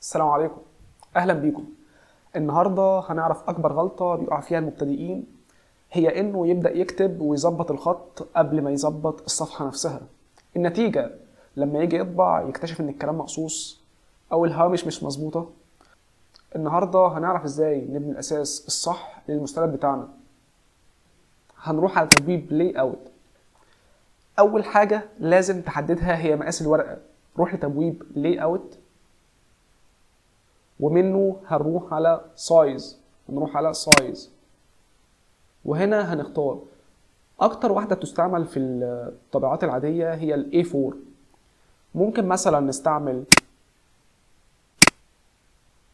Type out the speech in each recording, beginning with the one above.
السلام عليكم. اهلا بيكم. النهارده هنعرف اكبر غلطه بيقع فيها المبتدئين، هي انه يبدا يكتب ويظبط الخط قبل ما يظبط الصفحه نفسها. النتيجه لما يجي يطبع يكتشف ان الكلام مقصوص او الهوامش مش مظبوطه. النهارده هنعرف ازاي نبني الاساس الصح للمستند بتاعنا. هنروح على تبويب لاي اوت. اول حاجه لازم تحددها هي مقاس الورقه. روح لتبويب لاي اوت ومنه هنروح على سايز. وهنا هنختار اكتر واحدة بتستعمل في الطباعات العادية هي ال A4. ممكن مثلا نستعمل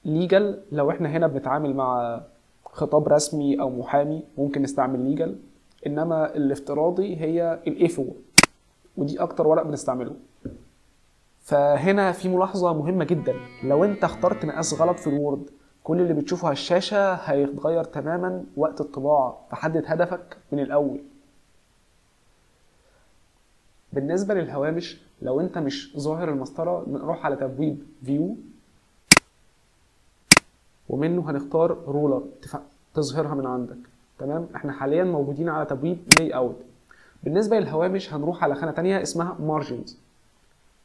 legal لو احنا هنا بنتعامل مع خطاب رسمي او محامي، ممكن نستعمل legal. انما الافتراضي هي ال A4 ودي اكتر ورق بنستعمله. فهنا في ملاحظة مهمة جدا، لو انت اخترت مقاس غلط في الوورد كل اللي بتشوفه على الشاشة هيتغير تماما وقت الطباعة، فحدد هدفك من الأول. بالنسبة للهوامش لو انت مش ظاهر المسطرة نروح على تبويب فيو ومنه هنختار رولر تظهرها من عندك. تمام، احنا حاليا موجودين على تبويب لاي اوت. بالنسبة للهوامش هنروح على خانة تانية اسمها مارجنز،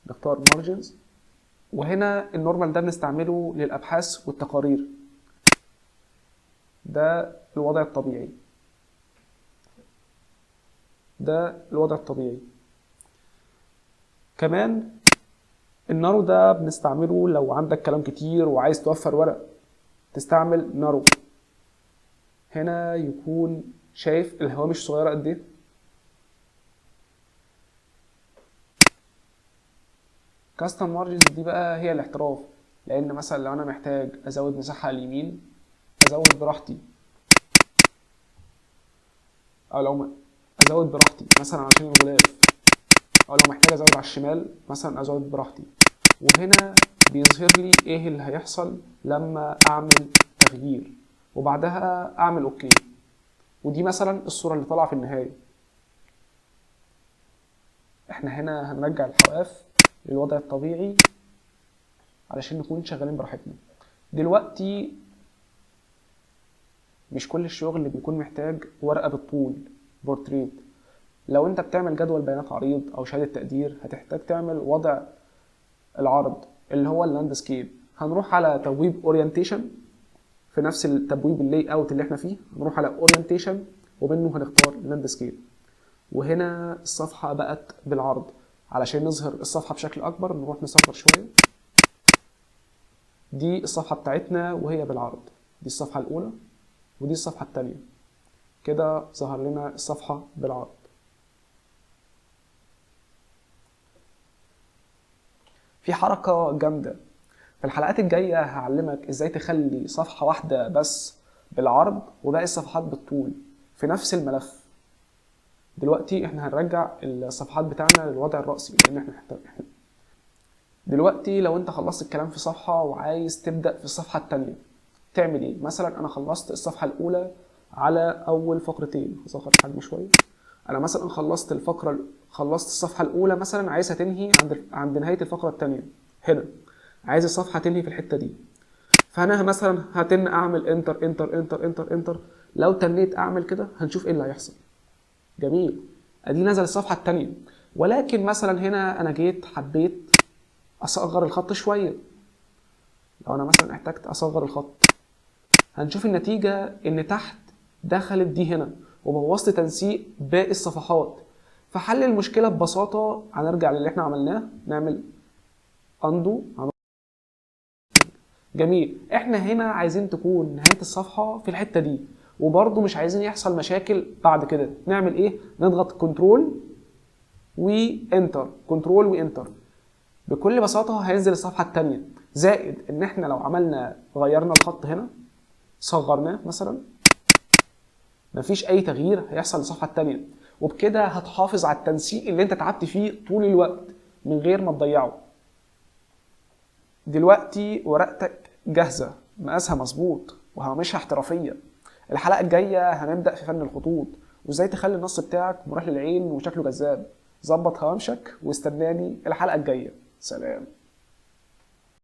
نختار مارجنز. وهنا النورمال ده بنستعمله للأبحاث والتقارير، ده الوضع الطبيعي. كمان النارو ده بنستعمله لو عندك كلام كتير وعايز توفر ورق، تستعمل نارو. هنا يكون شايف الهوامش صغيرة قد ايه. كاستم مارجنز دي بقى هي الاحتراف، لان مثلا لو انا محتاج ازود مساحة على اليمين ازود براحتي، او لو ازود براحتي مثلا عشان الغلاف، او لو محتاج ازود على الشمال مثلا ازود براحتي. وهنا بيظهر لي ايه اللي هيحصل لما اعمل تغيير وبعدها اعمل اوكي. ودي مثلا الصورة اللي طالعة في النهاية. احنا هنا هنرجع الحواف للوضع الطبيعي علشان نكون شغالين براحتنا. دلوقتي مش كل الشغل اللي بيكون محتاج ورقة بالطول بورتريت. لو انت بتعمل جدول بيانات عريض او شهادة تقدير هتحتاج تعمل وضع العرض اللي هو اللاندسكيب. هنروح على تبويب اورينتيشن في نفس التبويب اللاي اوت اللي احنا فيه، هنروح على اورينتيشن ومنه هنختار لاندسكيب. وهنا الصفحة بقت بالعرض. علشان نظهر الصفحة بشكل اكبر نروح نصغر شوية. دي الصفحة بتاعتنا وهي بالعرض، دي الصفحة الاولى ودي الصفحة التانية. كده ظهر لنا الصفحة بالعرض. في حركة جامدة في الحلقات الجاية هعلمك ازاي تخلي صفحة واحدة بس بالعرض وباقي الصفحات بالطول في نفس الملف. دلوقتي احنا هنرجع الصفحات بتاعنا للوضع الرأسي لان احنا دلوقتي لو انت خلصت الكلام في صفحة وعايز تبدأ في الصفحة التانية تعمل ايه؟ مثلا انا خلصت الصفحة الاولى على اول فقرتين، هصغر الحجم شوية. انا مثلا خلصت الصفحة الاولى مثلا عايزها تنهي عند نهاية الفقرة التانية. هنا عايز الصفحة تنهي في الحتة دي، فانا مثلا هتن اعمل انتر انتر انتر انتر انتر. لو تنيت اعمل كده هنشوف ايه اللي هيحصل. جميل، ادي نزل الصفحة التانية. ولكن مثلا هنا انا جيت حبيت اصغر الخط شوية. لو انا مثلا احتجت اصغر الخط هنشوف النتيجة ان تحت دخلت دي هنا وبوظت تنسيق باقي الصفحات. فحل المشكلة ببساطة هنرجع للي احنا عملناه، نعمل اندو. جميل، احنا هنا عايزين تكون نهاية الصفحة في الحتة دي وبرضه مش عايزين يحصل مشاكل بعد كده. نعمل ايه؟ نضغط كنترول وانتر. بكل بساطة هينزل الصفحة التانية. زائد ان احنا لو غيرنا الخط هنا صغرناه مثلا مفيش اي تغيير هيحصل للصفحة التانية، وبكده هتحافظ على التنسيق اللي انت تعبت فيه طول الوقت من غير ما تضيعه. دلوقتي ورقتك جاهزة، مقاسها مظبوط وهوامشها احترافية. الحلقة الجاية هنبدأ في فن الخطوط وازاي تخلي النص بتاعك مريح للعين وشكله جذاب. ظبط هوامشك واستناني الحلقة الجاية. سلام.